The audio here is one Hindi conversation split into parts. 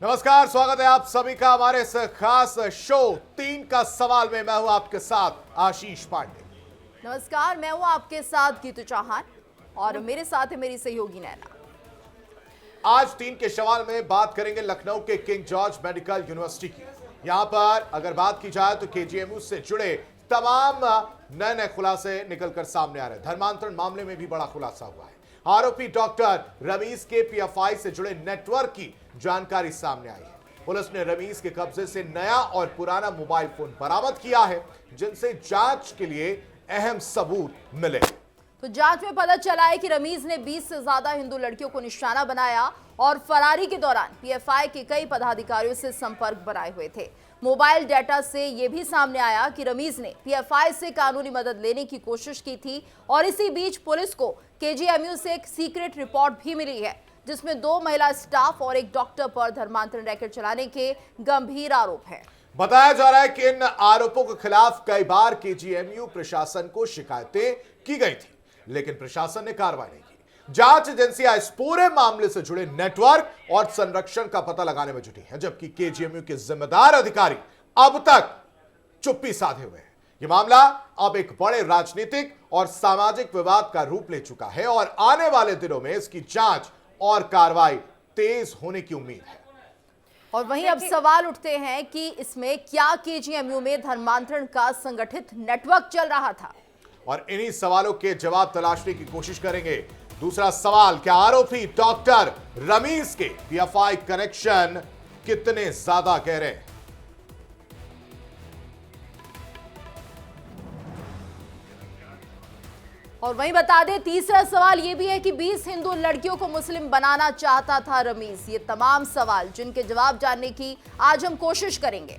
नमस्कार, स्वागत है आप सभी का हमारे इस खास शो 3 का सवाल में। मैं हूं आपके साथ आशीष पांडे। नमस्कार, मैं हूं आपके साथ गीतू चौहान और मेरे साथ है मेरी सहयोगी नैना। आज 3 के सवाल में बात करेंगे लखनऊ के किंग जॉर्ज मेडिकल यूनिवर्सिटी की। यहां पर अगर बात की जाए तो केजीएमयू से जुड़े तमाम नए खुलासे निकलकर सामने आ रहे हैं। धर्मांतरण मामले में भी बड़ा खुलासा हुआ है। आरोपी डॉक्टर रमीज के पीएफआई से जुड़े नेटवर्क की जानकारी सामने आई है। पुलिस ने रमीज के कब्जे से नया और पुराना मोबाइल फोन बरामद किया है, जिनसे जांच के लिए अहम सबूत मिले। तो जांच में पता चला है कि रमीज ने 20 से ज्यादा हिंदू लड़कियों को निशाना बनाया और फरारी के दौरान पीएफआई के कई पदाधिकारियों से संपर्क बनाए हुए थे। मोबाइल डेटा से यह भी सामने आया कि रमीज ने पीएफआई से कानूनी मदद लेने की कोशिश की थी और इसी बीच पुलिस को केजीएमयू से एक सीक्रेट रिपोर्ट भी मिली है, जिसमें 2 महिला स्टाफ और एक डॉक्टर पर धर्मांतरण रैकेट चलाने के गंभीर आरोप हैं। बताया जा रहा है कि इन आरोपों के खिलाफ कई बार केजीएमयू प्रशासन को शिकायतें की गई थी, लेकिन प्रशासन ने कार्रवाई नहीं की। जांच एजेंसियां इस पूरे मामले से जुड़े नेटवर्क और संरक्षण का पता लगाने में जुटी हैं, जबकि केजीएमयू के जिम्मेदार अधिकारी अब तक चुप्पी साधे हुए हैं। यह मामला अब एक बड़े राजनीतिक और सामाजिक विवाद का रूप ले चुका है और आने वाले दिनों में इसकी जांच और कार्रवाई तेज होने की उम्मीद है। और वहीं अब सवाल उठते हैं कि इसमें क्या केजीएमयू में धर्मांतरण का संगठित नेटवर्क चल रहा था, और इन्हीं सवालों के जवाब तलाशने की कोशिश करेंगे। दूसरा सवाल, क्या आरोपी डॉक्टर रमीज के पीएफआई कनेक्शन कितने ज्यादा गहरे हैं? और वहीं बता दें तीसरा सवाल यह भी है कि 20 हिंदू लड़कियों को मुस्लिम बनाना चाहता था रमीज। ये तमाम सवाल जिनके जवाब जानने की आज हम कोशिश करेंगे।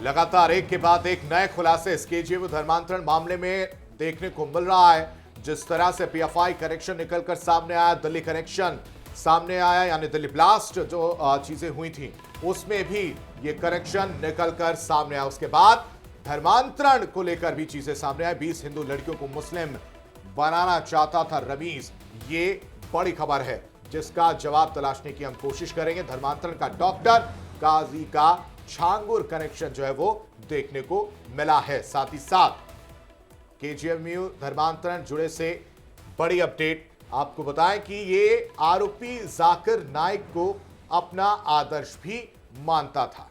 लगातार एक के बाद एक नए खुलासे इस केजीएमयू धर्मांतरण मामले में देखने को मिल रहा है। जिस तरह से पीएफआई कनेक्शन निकलकर सामने आया, दिल्ली कनेक्शन सामने आया, यानी दिल्ली ब्लास्ट जो चीजें हुई थी उसमें भी ये कनेक्शन निकलकर सामने आया। उसके बाद धर्मांतरण को लेकर भी चीजें सामने आई। 20 हिंदू लड़कियों को मुस्लिम बनाना चाहता था रमीज, ये बड़ी खबर है जिसका जवाब तलाशने की हम कोशिश करेंगे। धर्मांतरण का डॉक्टर काजी का छांगुर कनेक्शन जो है वो देखने को मिला है। साथ ही साथ केजीएमयू धर्मांतरण जुड़े से बड़ी अपडेट आपको बताएं कि ये आरोपी जाकिर नाइक को अपना आदर्श भी मानता था।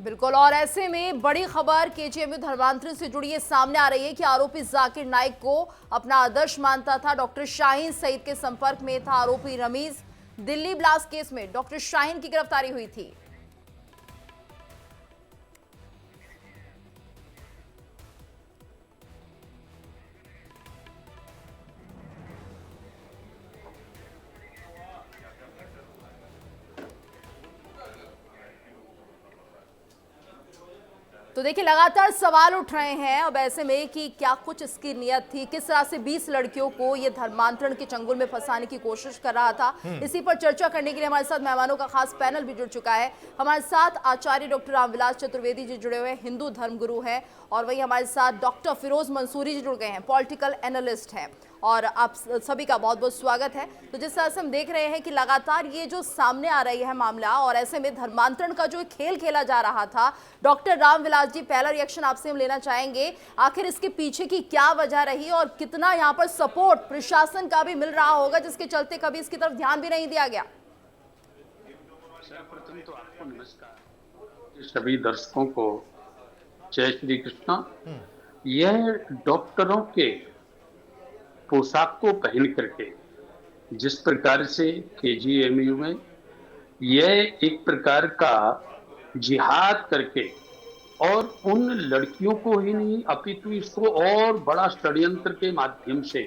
बिल्कुल, और ऐसे में बड़ी खबर केजीएमयू धर्मांतरण से जुड़ी ये सामने आ रही है कि आरोपी जाकिर नाइक को अपना आदर्श मानता था। डॉक्टर शाहीन सईद के संपर्क में था आरोपी रमीज। दिल्ली ब्लास्ट केस में डॉक्टर शाहीन की गिरफ्तारी हुई थी। तो देखिए लगातार सवाल उठ रहे हैं अब ऐसे में कि क्या कुछ इसकी नियत थी, किस तरह से 20 लड़कियों को ये धर्मांतरण के चंगुल में फंसाने की कोशिश कर रहा था। इसी पर चर्चा करने के लिए हमारे साथ मेहमानों का खास पैनल भी जुड़ चुका है। हमारे साथ आचार्य डॉक्टर रामविलास चतुर्वेदी जी जुड़े हुए हैं, हिंदू धर्मगुरु हैं, और वही हमारे साथ डॉक्टर फिरोज मंसूरी जी जुड़ गए हैं, पॉलिटिकल एनालिस्ट हैं। और आप सभी का बहुत बहुत स्वागत है। तो जिस तरह से हम देख रहे हैं कि लगातार ये जो सामने आ रही है मामला, और ऐसे में धर्मांतरण का जो खेल खेला जा रहा था, डॉक्टर रामविलास जी पहला रिएक्शन आपसे हम लेना चाहेंगे। आखिर इसके पीछे की क्या वजह रही और कितना यहाँ पर सपोर्ट प्रशासन का भी मिल रहा होगा, जिसके चलते कभी इसकी तरफ ध्यान भी नहीं दिया गया? सर्वप्रथम तो आपको नमस्कार, सभी दर्शकों को जय श्री कृष्णा। यह डॉक्टरों के पोशाक को पहन करके जिस प्रकार से केजीएमयू में यह एक प्रकार का जिहाद करके और उन लड़कियों को ही नहीं अपितु इसको और बड़ा षड्यंत्र के माध्यम से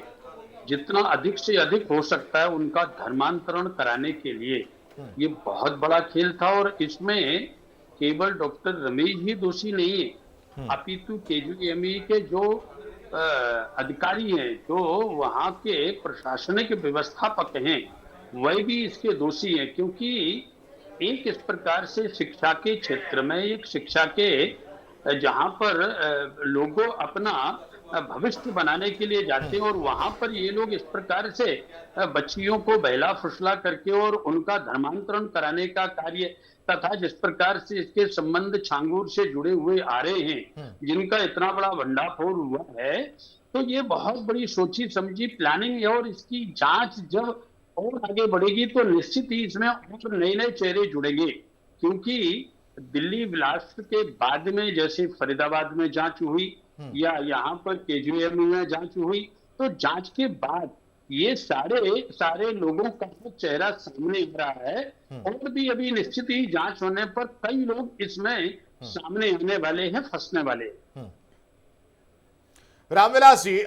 जितना अधिक से अधिक हो सकता है उनका धर्मांतरण कराने के लिए ये बहुत बड़ा खेल था। और इसमें केवल डॉक्टर रमीज ही दोषी नहीं है, अपितु केजीएमयू के जो अधिकारी हैं, जो वहां के प्रशासनिक व्यवस्थापक हैं, वह भी इसके दोषी हैं। क्योंकि एक इस प्रकार से शिक्षा के क्षेत्र में, एक शिक्षा के जहां पर लोगों अपना भविष्य बनाने के लिए जाते हैं, और वहां पर ये लोग इस प्रकार से बच्चियों को बहला फुसला करके और उनका धर्मांतरण कराने का कार्य, तथा जिस प्रकार से इसके संबंध छांगूर से जुड़े हुए आ रहे हैं, जिनका इतना बड़ा भंडाफोड़ हुआ है, तो ये बहुत बड़ी सोची समझी प्लानिंग है। और इसकी जांच जब और आगे बढ़ेगी तो निश्चित ही इसमें और नए नए चेहरे जुड़ेंगे, क्योंकि दिल्ली ब्लास्ट के बाद में जैसे फरीदाबाद में जांच हुई या यहाँ पर केजीएमयू में जांच हुई, तो जांच के बाद ये सारे लोगों का चेहरा सामने आ रहा है, और भी अभी निश्चित ही जांच होने पर कई लोग इसमें सामने आने वाले हैं, फंसने वाले हैं। रामविलास जी,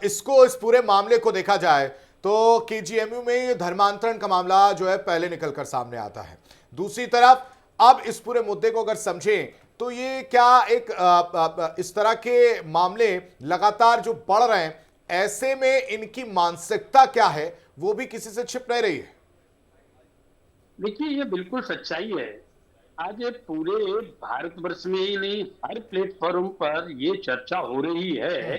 इसको इस पूरे मामले को देखा जाए तो केजीएमयू में धर्मांतरण का मामला जो है पहले निकलकर सामने आता है। दूसरी तरफ अब इस पूरे मुद्दे को अगर समझें तो ये क्या एक इस तरह के मामले लगातार जो बढ़ रहे हैं, ऐसे में इनकी मानसिकता क्या है वो भी किसी से छिप नहीं रही है। देखिए, ये बिल्कुल सच्चाई है। आज ये पूरे भारतवर्ष में ही नहीं, हर प्लेटफॉर्म पर ये चर्चा हो रही है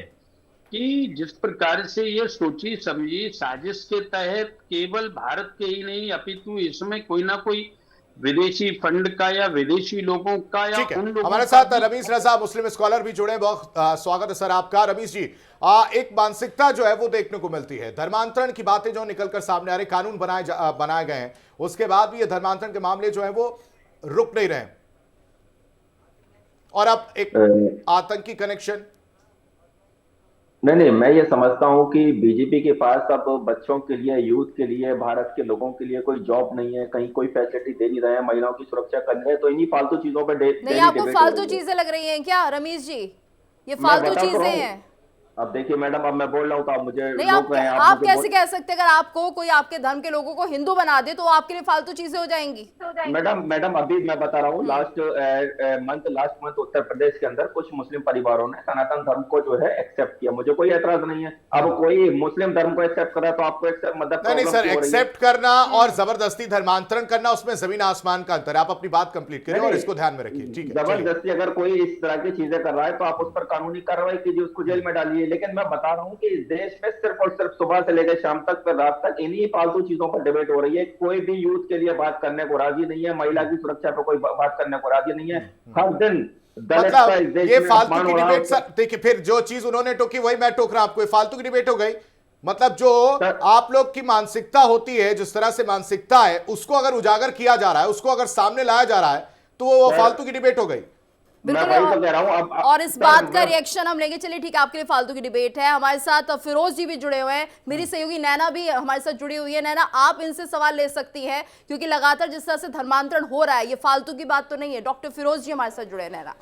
कि जिस प्रकार से ये सोची समझी साजिश के तहत केवल भारत के ही नहीं, अपितु इसमें कोई ना कोई विदेशी फंड का या विदेशी लोगों का या उन लोगों हमारे साथ रमीज रजा मुस्लिम स्कॉलर भी जुड़े, बहुत स्वागत है सर आपका। रमीज जी, एक मानसिकता जो है वो देखने को मिलती है, धर्मांतरण की बातें जो निकलकर सामने आ रही, कानून बनाए गए हैं, उसके बाद भी ये धर्मांतरण के मामले जो है वो रुक नहीं रहे, और अब एक आतंकी कनेक्शन। नहीं, मैं ये समझता हूँ कि बीजेपी के पास अब बच्चों के लिए, यूथ के लिए, भारत के लोगों के लिए कोई जॉब नहीं है, कहीं कोई फैसिलिटी दे नहीं रहे हैं, महिलाओं की सुरक्षा कर रहे हैं, तो इन्हीं फालतू चीजों पर नहीं, आपको फालतू चीजें लग रही हैं क्या रमीज जी? ये फालतू चीजें हैं। अब देखिए मैडम, अब मैं बोल रहा हूँ तो आप मुझे नहीं, आप कैसे कह सकते हैं? अगर आपको कोई आपके धर्म के लोगों को हिंदू बना दे तो आपके लिए फालतू चीजें हो जाएंगी। मैडम अभी मैं बता रहा हूँ, लास्ट मंथ उत्तर प्रदेश के अंदर कुछ मुस्लिम परिवारों ने सनातन धर्म को जो है एक्सेप्ट किया, मुझे कोई एतराज नहीं है। अब कोई मुस्लिम धर्म को एक्सेप्ट कर रहा है तो आपको मतलब नहीं सर, एक्सेप्ट करना और जबरदस्ती धर्मांतरण करना, उसमें जमीन आसमान का अंतर है। आप अपनी बात कंप्लीट करें और इसको ध्यान में रखिए, ठीक है? जबरदस्ती अगर कोई इस तरह की चीजें कर रहा है तो आप उस पर कानूनी कार्रवाई कीजिए, उसको जेल में डालिए। लेकिन मैं बता रहा हूं कि इस देश में सिर्फ और सिर्फ सुबह से लेकर शाम तक फिर रात तक इन्हीं फालतू चीजों पर डिबेट हो रही है। कोई भी यूथ के लिए बात करने को राजी नहीं है, महिला की सुरक्षा पर कोई बात करने को राजी नहीं है। हर दिन मतलब ये फालतू की डिबेट सर, देखिए फिर जो चीज उन्होंने टोकी वही मैं टोक रहा हूं आपको, ये फालतू की डिबेट हो गई। मतलब जो आप लोग की मानसिकता होती है, जिस तरह से मानसिकता है, उसको अगर उजागर किया जा रहा है, उसको अगर सामने लाया जा रहा है, तो वो फालतू की डिबेट हो गई। बिल्कुल, और इस बात का रिएक्शन हम लेंगे। चलिए ठीक है, आपके लिए फालतू की डिबेट है। हमारे साथ फिरोज जी भी जुड़े हुए हैं, मेरी सहयोगी नैना भी हमारे साथ जुड़ी हुई है। नैना, आप इनसे सवाल ले सकती हैं, क्योंकि लगातार जिस तरह से धर्मांतरण हो रहा है, ये फालतू की बात तो नहीं है। डॉक्टर फिरोज जी हमारे साथ जुड़े हैं। नैना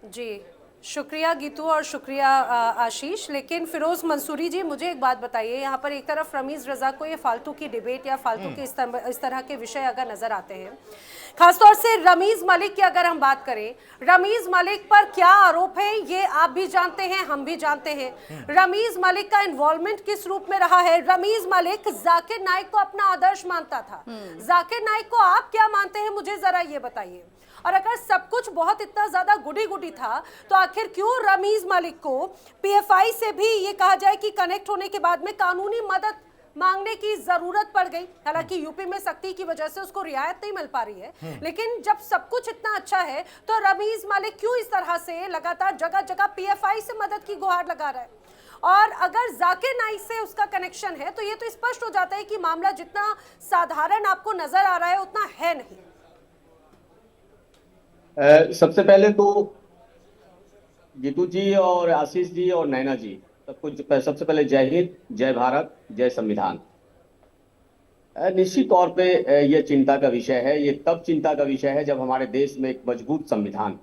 जी, शुक्रिया गीतू और शुक्रिया आशीष। लेकिन फिरोज मंसूरी जी, मुझे एक बात बताइए, यहाँ पर एक तरफ रमीज रजा को ये फालतू की डिबेट या फालतू के इस तरह के विषय अगर नजर आते हैं, खासतौर से रमीज मलिक की अगर हम बात करें, रमीज मलिक पर क्या आरोप है ये आप भी जानते हैं, हम भी जानते हैं। रमीज मलिक का इन्वॉल्वमेंट किस रूप में रहा है? रमीज मलिक जाकिर नाइक को अपना आदर्श मानता था। जाकिर नाइक को आप क्या मानते हैं, मुझे जरा ये बताइए। और अगर सब कुछ बहुत इतना ज्यादा गुडी गुडी था, तो आखिर क्यों रमीज मलिक को पीएफआई से भी ये कहा जाए कि कनेक्ट होने के बाद में कानूनी मदद मांगने की जरूरत पड़ गई? हालांकि यूपी में सख्ती की वजह से उसको रियायत नहीं मिल पा रही है, लेकिन जब सब कुछ इतना अच्छा है तो रमीज मलिक क्यों इस तरह से लगातार जगह जगह पीएफआई से मदद की गुहार लगा रहा है? और अगर जाकिर नाइक से उसका कनेक्शन है, तो ये तो स्पष्ट हो जाता है कि मामला जितना साधारण आपको नजर आ रहा है उतना है नहीं। सबसे पहले तो गीतू जी और आशीष जी और नैना जी, सबसे पहले जय हिंद, जय भारत, जय संविधान। निश्चित तौर पे यह चिंता का विषय है। ये तब चिंता का विषय है जब हमारे देश में एक मजबूत संविधान,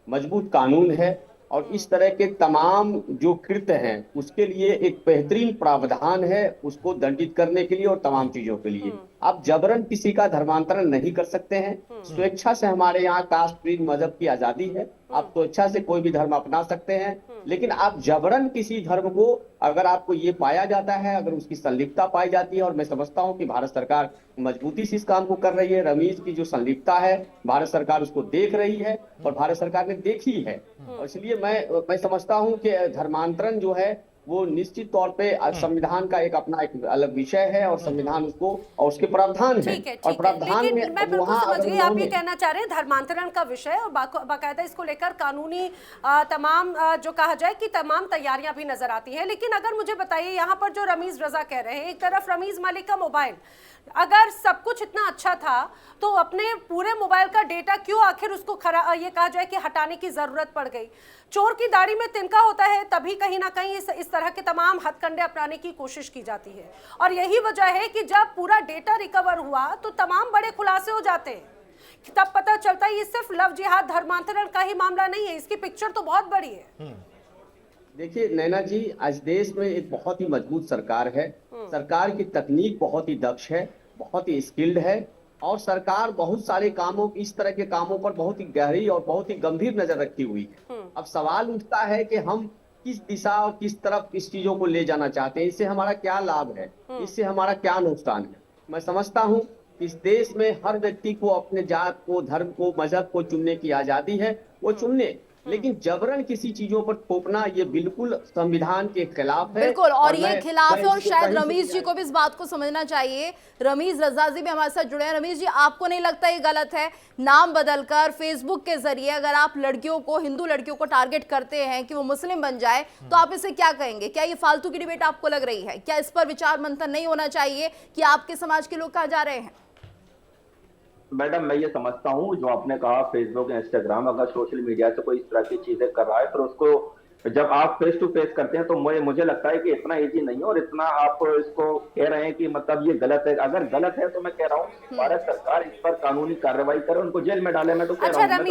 मजबूत कानून है, और इस तरह के तमाम जो कृत्य हैं उसके लिए एक बेहतरीन प्रावधान है उसको दंडित करने के लिए और तमाम चीजों के लिए। आप जबरन किसी का धर्मांतरण नहीं कर सकते हैं। स्वेच्छा से हमारे यहाँ कास्ट क्रीड मजहब की आजादी है, आप स्वेच्छा से कोई भी धर्म अपना सकते हैं, लेकिन आप जबरन किसी धर्म को, अगर आपको ये पाया जाता है, अगर उसकी संलिप्तता पाई जाती है, और मैं समझता हूँ कि भारत सरकार मजबूती से इस काम को कर रही है, रमीज की जो संलिप्तता है भारत सरकार उसको देख रही है और भारत सरकार ने देखी है, और इसलिए मैं समझता हूँ कि धर्मांतरण जो है वो निश्चित तौर पे संविधान का एक अपना एक अलग विषय है, और संविधान उसको और उसके प्रावधान है, और प्रावधान लेकिन में मैं बिल्कुल वहाँ समझ अगर गई, आप ये उन्होंने कहना चाह रहे हैं धर्मांतरण का विषय और बाकायदा इसको लेकर कानूनी तमाम जो कहा जाए कि तमाम तैयारियां भी नजर आती है। लेकिन अगर मुझे बताइए, यहाँ पर जो रमीज रजा कह रहे हैं, एक तरफ रमीज मलिक का मोबाइल, अगर सब कुछ इतना अच्छा था तो अपने पूरे मोबाइल का डेटा क्यों आखिर उसको ये कहा जाए कि हटाने की जरूरत पड़ गई? चोर की दाढ़ी में तिनका होता है, तभी कहीं ना कहीं इस तरह के तमाम हथकंडे अपनाने की कोशिश की जाती है, और यही वजह है कि जब पूरा डेटा रिकवर हुआ तो तमाम बड़े खुलासे हो जाते हैं। तब पता चलता है ये सिर्फ लव जिहाद धर्मांतरण का ही मामला नहीं है, इसकी पिक्चर तो बहुत बड़ी है। देखिए नैना जी, आज देश में एक बहुत ही मजबूत सरकार है, सरकार की तकनीक बहुत ही दक्ष है, बहुत ही स्किल्ड है, और सरकार बहुत सारे कामों, इस तरह के कामों पर बहुत ही गहरी और बहुत ही गंभीर नजर रखी हुई है। अब सवाल उठता है कि हम किस दिशा और किस तरफ इस चीजों को ले जाना चाहते हैं, इससे हमारा क्या लाभ है, इससे हमारा क्या नुकसान है। मैं समझता हूँ कि इस देश में हर व्यक्ति को अपने जात को, धर्म को, मजहब को चुनने की आजादी है, वो चुनने, लेकिन जबरन किसी चीजों पर थोपना ये बिल्कुल संविधान के खिलाफ है। बिल्कुल, और ये मैं खिलाफ है, और इसको शायद कहीं से रमीज जी को भी इस बात को समझना चाहिए। रमीज रजा जी भी हमारे साथ जुड़े हैं। रमीज जी, आपको नहीं लगता ये गलत है, नाम बदलकर फेसबुक के जरिए अगर आप लड़कियों को, हिंदू लड़कियों को टारगेट करते हैं कि वो मुस्लिम बन जाए, तो आप इसे क्या कहेंगे? क्या ये फालतू की डिबेट आपको लग रही है? क्या इस पर विचार मंथन नहीं होना चाहिए कि आपके समाज के लोग कहाँ जा रहे हैं? मैडम, मैं ये समझता हूँ जो आपने कहा फेसबुक इंस्टाग्राम, अगर सोशल मीडिया से कोई इस तरह की चीजें कर रहा है, फिर उसको जब आप फेस टू फेस करते हैं तो मुझे लगता है कि इतना इजी नहीं है, और इतना आप इसको कह रहे हैं कि मतलब ये गलत है। अगर गलत है तो मैं कह रहा हूँ भारत सरकार इस पर कानूनी कार्रवाई करे, उनको जेल में डाले। मैं तो कह अच्छा रहा हूँ।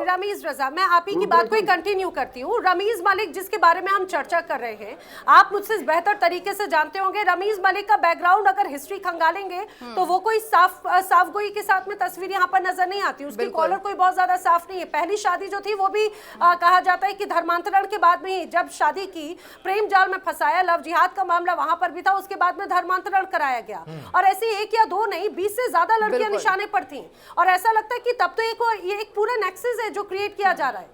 रमीज रजा, मैं आप ही की बात को ही कंटिन्यू करती हूँ। रमीज मलिक जिसके बारे में हम चर्चा कर रहे हैं, आप मुझसे बेहतर तरीके से जानते होंगे, रमीज मलिक का बैकग्राउंड अगर हिस्ट्री खंगालेंगे तो वो कोई साफ गोई के साथ में तस्वीर यहाँ पर नजर नहीं आती। उसकी कॉलर कोई बहुत ज्यादा साफ नहीं है। पहली शादी जो थी वो भी कहा जाता है कि धर्मांतरण के बाद में ही जब शादी की, प्रेम जाल में फंसाया, लव जिहाद का मामला वहां पर भी था, उसके बाद में धर्मांतरण कराया गया, और ऐसी एक या दो नहीं 20 से ज्यादा लड़कियां निशाने पर थीं, और ऐसा लगता है कि तब तो ये एक पूरा नेक्सस है जो क्रिएट किया जा रहा है।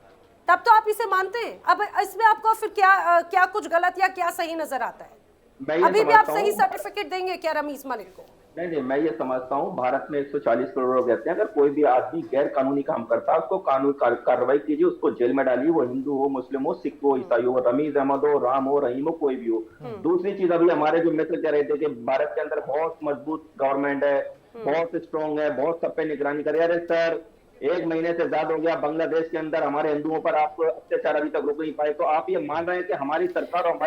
तब तो आप इसे मानते हैं, अब इसमें आपको फिर क्या कुछ गलत या क्या सही नजर आता है? अभी भी आप सही सर्टिफिकेट देंगे क्या रमीज मलिक को? नहीं, मैं ये समझता हूँ भारत में 140 करोड़ लोग रहते हैं। अगर कोई भी आदमी गैर कानूनी काम करता है उसको कानून कार्रवाई कीजिए, उसको जेल में डालिए, वो हिंदू हो, मुस्लिम हो, सिख हो, ईसाई हो, रमीज अहमद हो, राम हो, रहीम हो, कोई भी हो। दूसरी चीज, अभी हमारे जो मित्र कह रहे थे कि भारत के अंदर बहुत मजबूत गवर्नमेंट है, बहुत स्ट्रॉन्ग है, बहुत सब पे निगरानी करे। अरे सर, 1 महीने से ज्यादा हो गया बांग्लादेश के अंदर हमारे हिंदुओं पर आप अत्याचार अभी तक रोक नहीं पाए, तो आप ये मान रहे हैं कि हमारी सरकार और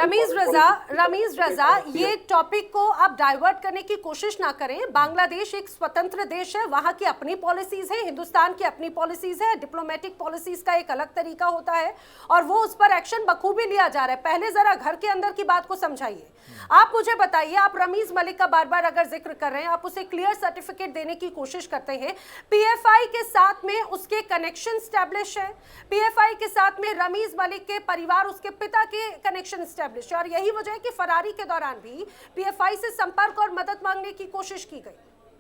रमीज रजा, ये टॉपिक को आप डाइवर्ट करने की कोशिश ना करें। बांग्लादेश एक स्वतंत्र देश है, वहां की अपनी पॉलिसीज है, हिंदुस्तान की अपनी पॉलिसीज है, डिप्लोमेटिक पॉलिसीज का एक अलग तरीका होता है, और वो उस पर एक्शन बखूबी लिया जा रहा है। पहले जरा घर के अंदर की बात को समझाइए। आप मुझे बताइए, आप रमीज मलिक का बार बार अगर जिक्र कर रहे हैं, आप उसे क्लियर सर्टिफिकेट देने की कोशिश करते हैं, पीएफआई के साथ में उसके कनेक्शन स्टैब्लिश है, पीएफआई के साथ में रमीज मलिक के परिवार, उसके पिता के कनेक्शन स्टैब्लिश है, और यही वजह है कि फरारी के दौरान भी पीएफआई से संपर्क और मदद मांगने की कोशिश की गई।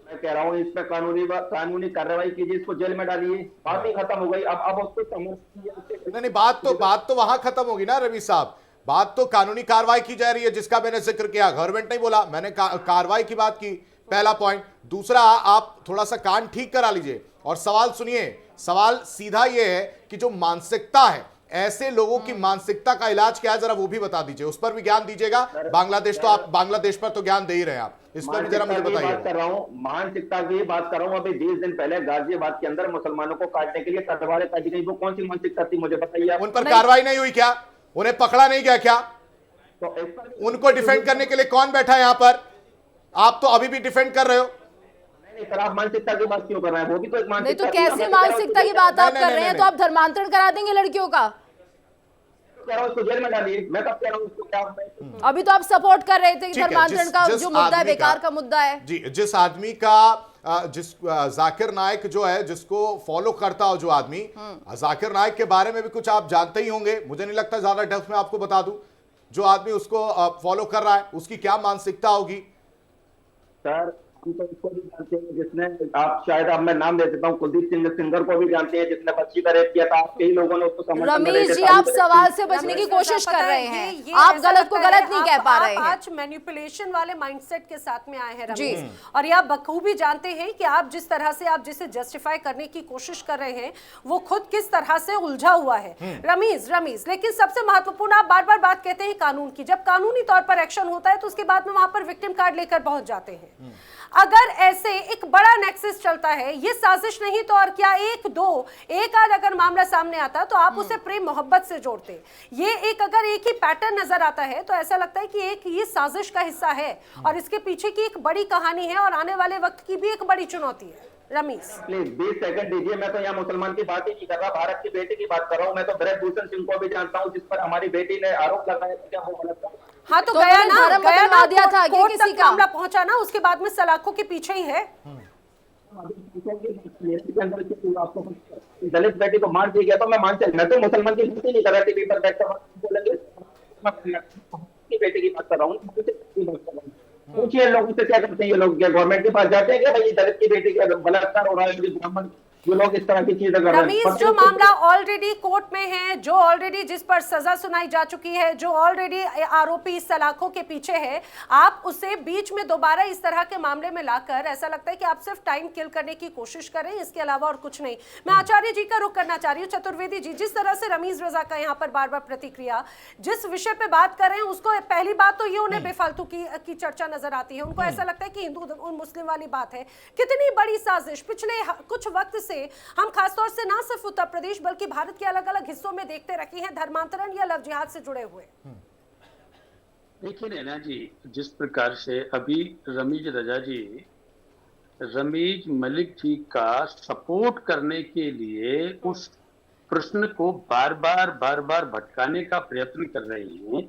मैं कह रहा हूँ इस पर कानूनी कार्रवाई कीजिए, इसको जेल में डालिए, बात ही खत्म हो गई। अब उसको समझ नहीं, बात तो वहां खत्म होगी ना रवि साहब। बात तो कानूनी कार्रवाई की जा रही है, जिसका मैंने जिक्र किया। गवर्नमेंट नहीं बोला, मैंने कार्रवाई की बात की, पहला पॉइंट। दूसरा, आप थोड़ा सा कान ठीक करा लीजिए और सवाल सुनिए। सवाल सीधा ये है कि जो मानसिकता है, ऐसे लोगों की मानसिकता का इलाज क्या है, जरा वो भी बता दीजिए, उस पर भी ज्ञान दीजिएगा। बांग्लादेश पर तो ज्ञान दे ही रहे हैं आप, इस पर भी जरा मुझे बताइए। बात कर रहा हूँ, मानसिकता की बात कर रहा हूँ। अभी 20 दिन पहले गाजियाबाद के अंदर मुसलमानों को काटने के लिए तलवारें काटी गई, वो कौन सी मानसिकता थी मुझे बताइए। उन पर कार्रवाई नहीं हुई क्या? उन्हें पकड़ा नहीं गया क्या? तो उनको डिफेंड करने के लिए कौन बैठा है यहां पर? आप तो अभी भी डिफेंड कर रहे हो। सर, आप मानसिकता की बात क्यों कर रहे हैं? वो भी तो एक मानसिकता। नहीं तो कैसी मानसिकता की बात आप कर रहे हैं? तो आप धर्मांतरण करा देंगे लड़कियों का? कह रहा हूँ इसको जेल में डालिए, मैं कब कह रहा हूँ इसको क्या अभी तो आप सपोर्ट कर रहे थे कि ठीक है, धर्मांतरण का जिस जो मुद्दा है आदमी बेकार का मुद्दा है। जी, जिस आदमी का जाकिर नाइक जो है, जिसको फॉलो करता हो जो आदमी, जाकिर नाइक के बारे में भी कुछ आप जानते ही होंगे, मुझे नहीं लगता ज्यादा डेप्थ में आपको बता दूं। जो आदमी उसको फॉलो कर रहा है उसकी क्या मानसिकता होगी? सर हम तो इसको भी जानते हैं जिसने, आप शायद अब मैं नाम दे देता हूँ, कुलदीप सिंह सिंगर को भी जानते हैं जिसने बच्ची का रेप किया था। आप कई लोगों ने उसको समर्थन में रमेश जी, आप सवाल से बचने की कोशिश कर रहे हैं, आप गलत को गलत नहीं कह पा रहे हैं। आज मैनिपुलेशन वाले माइंडसेट के साथ में आए हैं रमेश, और ये आप बखूबी जानते हैं कि आप जिस तरह से आप जिसे जस्टिफाई करने की कोशिश कर रहे हैं वो खुद किस तरह से उलझा हुआ है। रमेश, लेकिन सबसे महत्वपूर्ण, आप बार बार बात कहते हैं कानून की, जब कानूनी तौर पर एक्शन होता है तो उसके बाद में वहां पर विक्टिम कार्ड लेकर पहुंच जाते हैं। अगर ऐसे एक बड़ा नेक्सस चलता है, ये साजिश नहीं तो और क्या, एक आध अगर मामला सामने आता तो आप उसे प्रेम मोहब्बत से जोड़ते। ये एक अगर एक ही पैटर्न नजर आता है तो ऐसा लगता है कि एक ये साजिश का हिस्सा है और इसके पीछे की एक बड़ी कहानी है और आने वाले वक्त की भी एक बड़ी चुनौती है। रमेश प्लीज 20 सेकंड दीजिए, मैं तो यहाँ मुसलमान की बात ही नहीं कर रहा, भारत की बेटी की बात कर रहा हूँ। मैं तो ब्रजभूषण सिंह को भी जानता हूँ जिस पर हमारी बेटी ने आरोप लगाया था, क्या वो गलत था? हाँ तो तो गया उन्होंने ना, धर्म बदलवा दिया था कि कोर्ट किसी तक का? मामला पहुंचा ना, उसके बाद में सलाखों के पीछे ही है। आपको दलित बेटी को मार दिया गया तो मैं मान चल, मैं तो मुसलमान की बात ही नहीं कर रहा, टीवी पर बैठकर बोलेंगे की बेटी की बात कर रहा हूँ। पूछिए लोगों से क्या करते हैं ये लोग, क्या गवर्नमेंट के पास जाते हैं क्या भाई दलित की बेटी का बलात्कार हो रहा है, ब्राह्मण जो लोग इस तरह की चीजें कर रहे हैं? रमेश, जो मामला ऑलरेडी कोर्ट में है, जो ऑलरेडी जिस पर सजा सुनाई जा चुकी है, जो ऑलरेडी आरोपी सलाखों के पीछे है, आप उसे बीच में दोबारा इस तरह के मामले में लाकर ऐसा लगता है कि आप सिर्फ टाइम किल करने की कोशिश करें, इसके अलावा और कुछ नहीं। मैं आचार्य जी का रुख करना चाह रही हूँ। चतुर्वेदी जी, जिस तरह से रमीज रजा का यहाँ पर बार बार प्रतिक्रिया, जिस विषय पे बात कर रहे हैं उसको पहली बात तो ये उन्हें बेफालतू की चर्चा नजर आती है। उनको ऐसा लगता है कि हिंदू मुस्लिम वाली बात है। कितनी बड़ी साजिश पिछले कुछ वक्त से हम खासतौर से ना सिर्फ उत्तर प्रदेश बल्कि भारत के अलग अलग हिस्सों में देखते रहे हैं, धर्मांतरण या लव जिहाद से जुड़े हुए। देखिए नैना जी, जिस प्रकार से अभी रमीज रजा जी रमीज मलिक जी का सपोर्ट करने के लिए उस प्रश्न को बार बार भटकाने का प्रयत्न कर रहे हैं,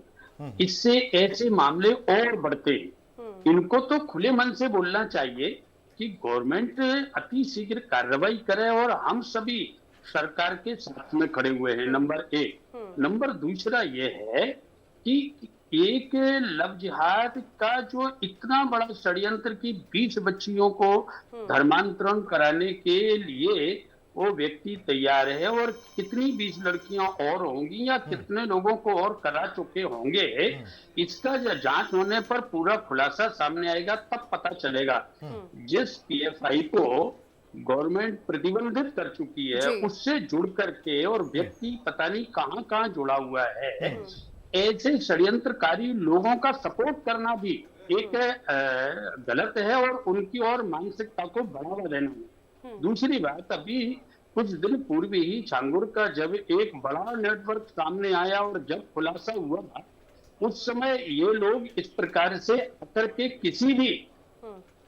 इससे ऐसे मामले और बढ़ते हैं। इनको तो खुले मन से बोलना चाहिए कि गवर्नमेंट अति शीघ्र कार्रवाई करे और हम सभी सरकार के साथ में खड़े हुए हैं, नंबर एक। नंबर दूसरा ये है कि एक लव जिहाद का जो इतना बड़ा षड्यंत्र की 20 बच्चियों को धर्मांतरण कराने के लिए वो व्यक्ति तैयार है, और कितनी 20 लड़कियां और होंगी या कितने लोगों को और करा चुके होंगे, इसका जांच होने पर पूरा खुलासा सामने आएगा, तब पता चलेगा। जिस पीएफआई को गवर्नमेंट प्रतिबंधित कर चुकी है उससे जुड़ करके और व्यक्ति पता नहीं कहां जुड़ा हुआ है, ऐसे षड्यंत्रकारी लोगों का सपोर्ट करना भी एक गलत है और उनकी और मानसिकता को बढ़ावा देना है। दूसरी बात, अभी कुछ दिन पूर्व ही छांगुर का जब एक बड़ा नेटवर्क सामने आया और जब खुलासा हुआ, उस समय ये लोग इस प्रकार से आकर के किसी भी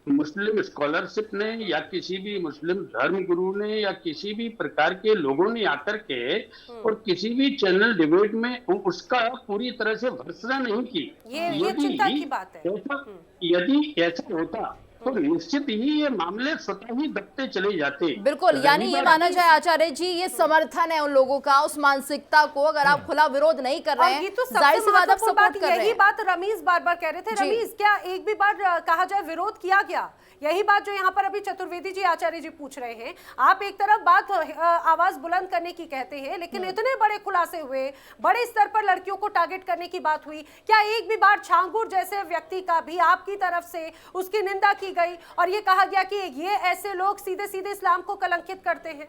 मुस्लिम स्कॉलरशिप ने या किसी भी मुस्लिम धर्म गुरु ने या किसी भी प्रकार के लोगों ने आकर के और किसी भी चैनल डिबेट में उसका पूरी तरह से भर्त्सना नहीं की। ये चिंता की बात है। यदि ऐसा होता तो निश्चित ही ये मामले स्वतः ही दबते चले जाते। बिल्कुल, यानी ये माना जाए आचार्य जी, ये समर्थन है उन लोगों का उस मानसिकता को, अगर आप खुला विरोध नहीं कर रहे हैं, तो जाहिर सी बात आप सपोर्ट कर रहे हैं। यही बात रमीज बार बार कह रहे थे। रमीज, क्या एक भी बार कहा जाए विरोध किया गया? यही बात जो यहाँ पर अभी चतुर्वेदी जी आचार्य जी पूछ रहे हैं। आप एक तरफ बात आवाज बुलंद करने की कहते हैं, लेकिन इतने बड़े खुलासे हुए, बड़े स्तर पर लड़कियों को टारगेट करने की बात हुई, क्या एक भी बार छांगुर जैसे व्यक्ति का भी आपकी तरफ से उसकी निंदा की गई और ये कहा गया कि ये ऐसे लोग सीधे सीधे इस्लाम को कलंकित करते हैं?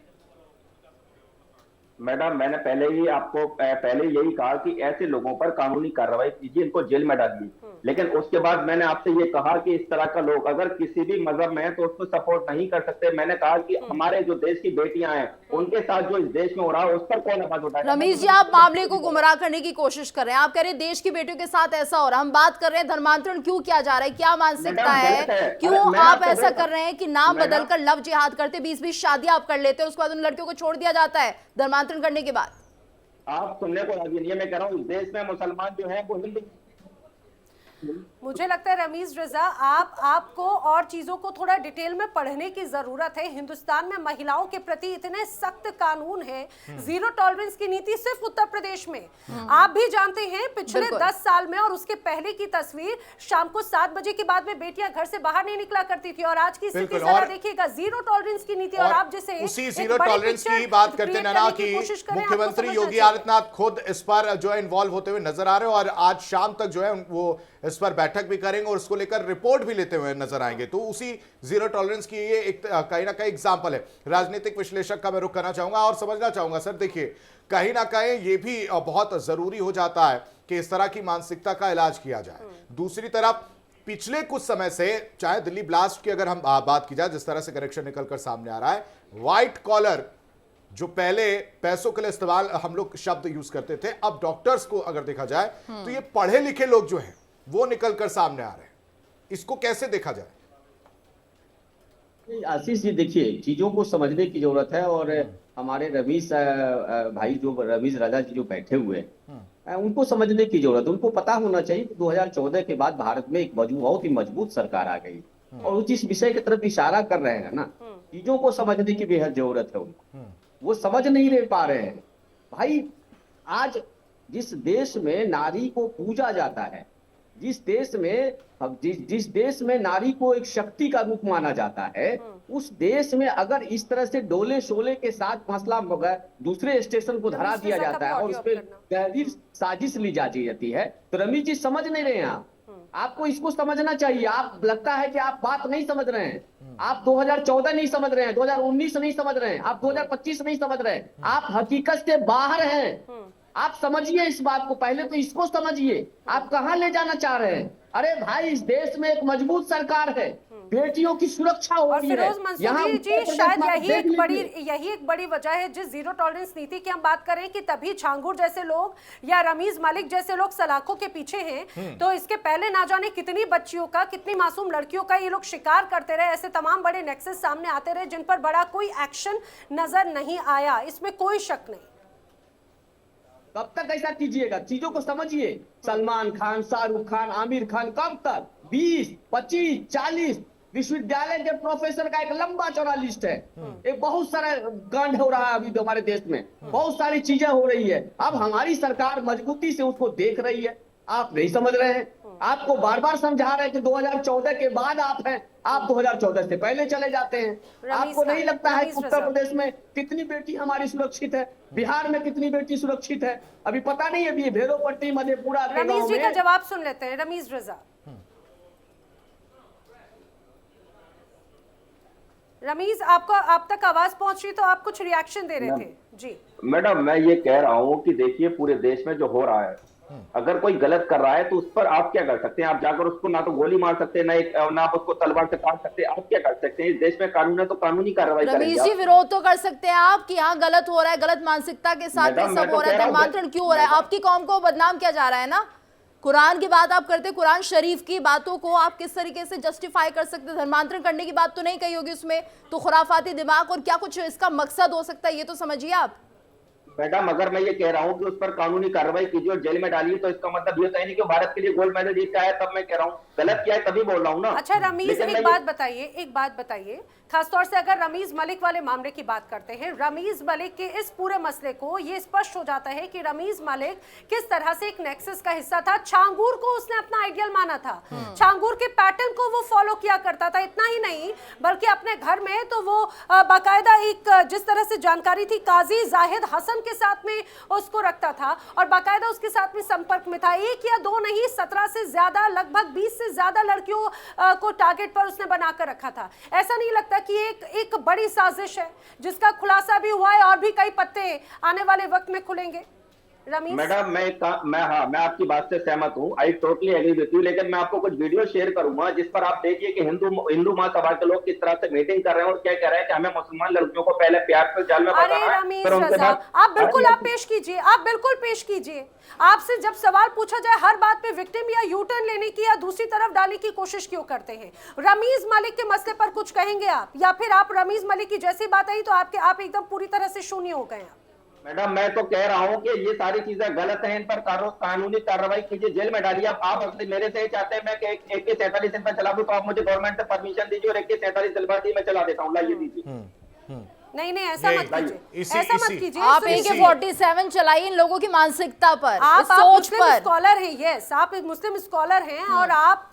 मैडम, मैंने पहले ही आपको पहले यही कहा कि ऐसे लोगों पर कानूनी कार्रवाई कीजिए, इनको जेल में डालिए। लेकिन उसके बाद मैंने आपसे ये कहा कि इस तरह का लोग अगर किसी भी मजहब में है तो उसको सपोर्ट नहीं कर सकते। मैंने कहा कि हमारे जो देश की बेटियां हैं उनके साथ जो इस देश में हो रहा है उस पर कौन आवाज उठाएगा? रमेश जी, आप मामले को गुमराह करने की कोशिश कर रहे हैं। आप कह रहे हैं देश की बेटियों के साथ ऐसा हो रहा है। हम बात कर रहे हैं धर्मांतरण क्यों किया जा रहा है, क्या मानसिकता है, क्यों आप ऐसा कर रहे हैं कि नाम बदलकर लव जिहाद करते, 20-20 शादियां आप कर लेते हैं, उसके बाद उन लड़कियों को छोड़ दिया जाता है धर्मांतरण करने के बाद? आप सुनने को राजी नहीं है। मैं कह रहा हूँ इस देश में मुसलमान जो है वो हिंदू। मुझे लगता है रमीज रजा आपको और चीजों को थोड़ा डिटेल में पढ़ने की जरूरत है। हिंदुस्तान में महिलाओं के प्रति इतने सख्त कानून है, जीरो टॉलरेंस की नीति सिर्फ उत्तर प्रदेश में। आप भी जानते हैं पिछले 10 साल में और उसके पहले की तस्वीर, शाम को 7 बजे के बाद में बेटियां घर से बाहर नहीं निकला करती थी और आज की स्थिति जरा देखिएगा, जीरो टॉलरेंस की नीति। और आप जैसे उसी जीरो टॉलरेंस की बात करते हैं ना कि मुख्यमंत्री योगी आदित्यनाथ खुद इस पर जो है इन्वॉल्व होते हुए नजर आ रहे हैं और आज शाम तक जो है वो इस पर बैठक भी करेंगे और उसको लेकर रिपोर्ट भी लेते हुए नजर आएंगे। तो उसी जीरो टॉलरेंस की ये एक कहीं ना कहीं एग्जांपल है। राजनीतिक विश्लेषक का मैं रुख करना चाहूंगा और समझना चाहूंगा सर, देखिए कहीं ना कहीं ये भी बहुत जरूरी हो जाता है कि इस तरह की मानसिकता का इलाज किया जाए। दूसरी तरफ पिछले कुछ समय से चाहे दिल्ली ब्लास्ट की अगर हम बात की जाए, जिस तरह से करेक्शन निकलकर सामने आ रहा है, व्हाइट कॉलर जो पहले पैसों के लिए इस्तेमाल हम लोग शब्द यूज करते थे, अब डॉक्टर्स को अगर देखा जाए तो ये पढ़े लिखे लोग जो हैं वो निकलकर सामने आ रहे हैं। इसको कैसे देखा जाए? आशीष जी, देखिए चीजों को समझने की जरूरत है और हमारे रमीज भाई जो रमीज रजा जी जो बैठे हुए हैं उनको समझने की जरूरत है। उनको पता होना चाहिए कि 2014 के बाद भारत में एक बहुत ही मजबूत सरकार आ गई और वो जिस विषय की तरफ इशारा कर रहे हैं ना, चीजों को समझने की बेहद जरूरत है उनको। वो समझ नहीं रह पा रहे हैं। भाई आज जिस देश में नारी को पूजा जाता है, जिस देश में नारी को एक शक्ति का रूप माना जाता है, उस देश में अगर इस तरह से डोले शोले के साथ मसला दूसरे स्टेशन को धरा दिया जाता है और उस पर गहरी साजिश ली जाती है, तो रमीज जी समझ नहीं रहे हैं आप। आपको इसको समझना चाहिए। आप लगता है कि आप बात नहीं समझ रहे हैं। आप 2014 नहीं समझ रहे हैं, 2019 नहीं समझ रहे हैं, आप 2025 नहीं समझ रहे हैं। आप हकीकत से बाहर हैं। आप समझिए इस बात को, पहले तो इसको समझिए आप कहां ले जाना चाह रहे हैं। अरे भाई, इस देश में एक मजबूत सरकार है, बेटियों की सुरक्षा हो रही है। फिरोज मंसूरी जी, शायद यही एक बड़ी वजह है जिस जीरो टॉलरेंस नीति की हम बात करें कि तभी छांगुर जैसे लोग या रमीज मलिक जैसे लोग सलाखों के पीछे हैं। तो इसके पहले ना जाने कितनी बच्चियों का, कितनी मासूम लड़कियों का ये लोग शिकार करते रहे। ऐसे तमाम बड़े नेक्सस सामने आते रहे जिन पर बड़ा कोई एक्शन नजर नहीं आया, इसमें कोई शक नहीं। कब तक ऐसा कीजिएगा? चीजों को समझिए। सलमान खान, शाहरुख खान, आमिर खान, कब तक? 20, 25, 40 विश्वविद्यालय के प्रोफेसर का एक लंबा चौड़ा लिस्ट है। एक बहुत सारा कांड हो रहा है अभी हमारे देश में, बहुत सारी चीजें हो रही है। अब हमारी सरकार मजबूती से उसको देख रही है, आप नहीं समझ रहे हैं। आपको बार बार समझा रहे हैं कि 2014 के बाद आप हैं, आप 2014 से पहले चले जाते हैं। आपको नहीं लगता है कि उत्तर प्रदेश में कितनी बेटी हमारी सुरक्षित है, बिहार में कितनी बेटी सुरक्षित है? अभी पता नहीं, अभी भेरोपट्टी, मधेपुरा के रमीज जी का जवाब सुन लेते हैं। रमीज रजा, रमीज आपको आप तक आवाज पहुंच रही तो आप कुछ रिएक्शन दे रहे थे जी। मैडम, मैं ये कह रहा हूँ कि देखिए पूरे देश में जो हो रहा है, अगर कोई गलत कर रहा है तो उस पर आप क्या कर सकते हैं? आप जाकर उसको ना तो गोली मार सकते हैं, ना आप उसको तलवार से काट सकते हैं। आप क्या कर सकते हैं? इस देश में कानून है तो कानूनी कार्रवाई करेंगे। रमीज जी, विरोध तो कर सकते हैं आप कि यहाँ गलत हो रहा है, गलत मानसिकता के साथ ये सब हो रहा है, धर्मांतरण क्यों हो रहा है, आपकी कौम को बदनाम किया जा रहा है ना। कुरान की बात आप करते, कुरान शरीफ की बातों को आप किस तरीके से जस्टिफाई कर सकते हैं? धर्मांतरण करने की बात तो नहीं कही होगी उसमें, तो खुराफाती दिमाग और क्या कुछ इसका मकसद हो सकता है, ये तो समझिए आप। मैडम, अगर मैं ये कह रहा हूँ कि उस पर कानूनी कार्रवाई कीजिए और जेल में डालिए, तो इसका मतलब ये तो नहीं कि भारत के लिए गोल्ड मेडल जीत आया, तब मैं कह रहा हूँ गलत किया है तभी बोल रहा हूँ ना। अच्छा रमीज, एक बात बताइए, खासतौर से अगर रमीज मलिक वाले मामले की बात करते हैं, रमीज मलिक के इस पूरे मसले को ये स्पष्ट हो जाता है कि रमीज मलिक किस तरह से एक नेक्सस का हिस्सा था। छांगूर को उसने अपना आइडियल माना था, छांगूर के पैटर्न को वो फॉलो किया करता था। इतना ही नहीं बल्कि अपने घर में तो वो बाकायदा एक जिस तरह से जानकारी थी काजी जाहिद हसन के साथ में उसको रखता था और बाकायदा उसके साथ में संपर्क में था। एक या दो नहीं, 17 से ज्यादा, लगभग 20 से ज्यादा लड़कियों को टारगेट पर उसने बनाकर रखा था। ऐसा नहीं लगता कि एक बड़ी साजिश है जिसका खुलासा भी हुआ है और भी कई पत्ते आने वाले वक्त में खुलेंगे? मैडम, मैं आपकी बात से सहमत हूँ, I totally agree with you, लेकिन मैं आपको कुछ वीडियो शेयर करूंगा जिस पर आप देखिए कि हिंदू महासभा के लोग किस तरह से मीटिंग कर रहे हैं और क्या कह रहे हैं कि हमें मुसलमान लड़कियों को पहले प्यार से जाल में फंसाना है। आप बिल्कुल पेश कीजिए। आपसे जब सवाल पूछा जाए हर बात पे विक्टिम या यू टर्न लेने की या दूसरी तरफ डालने की कोशिश क्यों करते हैं? रमीज मलिक के मसले पर कुछ कहेंगे आप, या फिर आप रमीज मलिक की जैसी बात आई तो आप एकदम पूरी तरह से शून्य हो गए? मैडम मैं तो कह रहा हूँ कि ये सारी चीजें गलत हैं, इन पर कानूनी कार्रवाई कीजिए, जेल में डालिए। अब आप अपने मेरे से ही चाहते हैं मैं कि AK-47 इन पर चला दूं, तो आप मुझे गवर्नमेंट से परमिशन दीजिए और AK-47 दिलवा दी, मैं चला देता हूँ, लाइए दीजिए। नहीं नहीं, ऐसा ये मत कीजिए, इसी- ऐसा मत इसी- कीजिए। आप सुनिए, AK-47 चलाइए इन लोगों की मानसिकता पर, आप इस सोच मुस्लिम पर। स्कॉलर हैं, यस, आप एक मुस्लिम स्कॉलर हैं और आप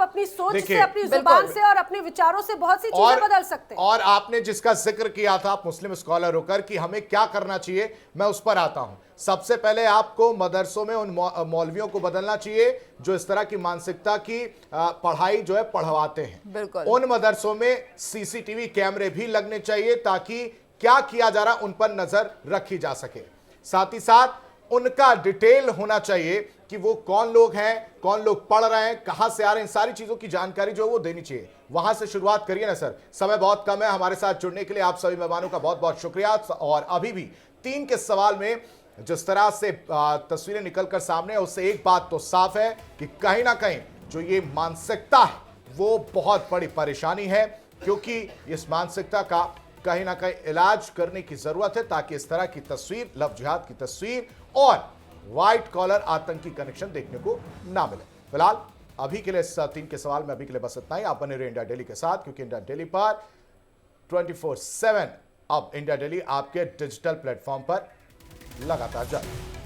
अपनी सोच देखिए, से, अपनी बिल्कुल। जुबान से और अपने विचारों से बहुत सी चीजें बदल सकते हैं। और आपने जिसका जिक्र किया था आप मुस्लिम स्कॉलर होकर कि हमें क्या करना चाहिए, मैं उस पर आता हूं। सबसे पहले आपको मदरसों में उन मौलवियों को बदलना चाहिए जो इस तरह की मानसिकता की पढ़ाई जो है पढ़वाते हैं। बिल्कुल। उन मदरसों में CCTV कैमरे भी लगने चाहिए ताकि क्या किया जा रहा उन पर नजर रखी जा सके। साथ ही साथ उनका डिटेल होना चाहिए कि वो कौन लोग हैं, कौन लोग पढ़ रहे हैं, कहां से आ रहे हैं, इन सारी चीजों की जानकारी जो है वो देनी चाहिए। वहां से शुरुआत करिए ना सर। समय बहुत कम है, हमारे साथ जुड़ने के लिए आप सभी मेहमानों का बहुत बहुत शुक्रिया। और अभी भी 3 के सवाल में जिस तरह से तस्वीरें निकलकर सामने, उससे एक बात तो साफ है कि कहीं ना कहीं जो ये मानसिकता है वो बहुत बड़ी परेशानी है, क्योंकि इस मानसिकता का कहीं ना कहीं इलाज करने की जरूरत है ताकि इस तरह की तस्वीर, लव जिहाद की तस्वीर और व्हाइट कॉलर आतंकी कनेक्शन देखने को ना मिले। फिलहाल अभी के लिए इस 3 के सवाल में अभी के लिए बस इतना ही। आप बने रहे इंडिया डेली के साथ, क्योंकि इंडिया डेली पर 24/7 अब इंडिया डेली आपके डिजिटल प्लेटफॉर्म पर लगातार जारी है।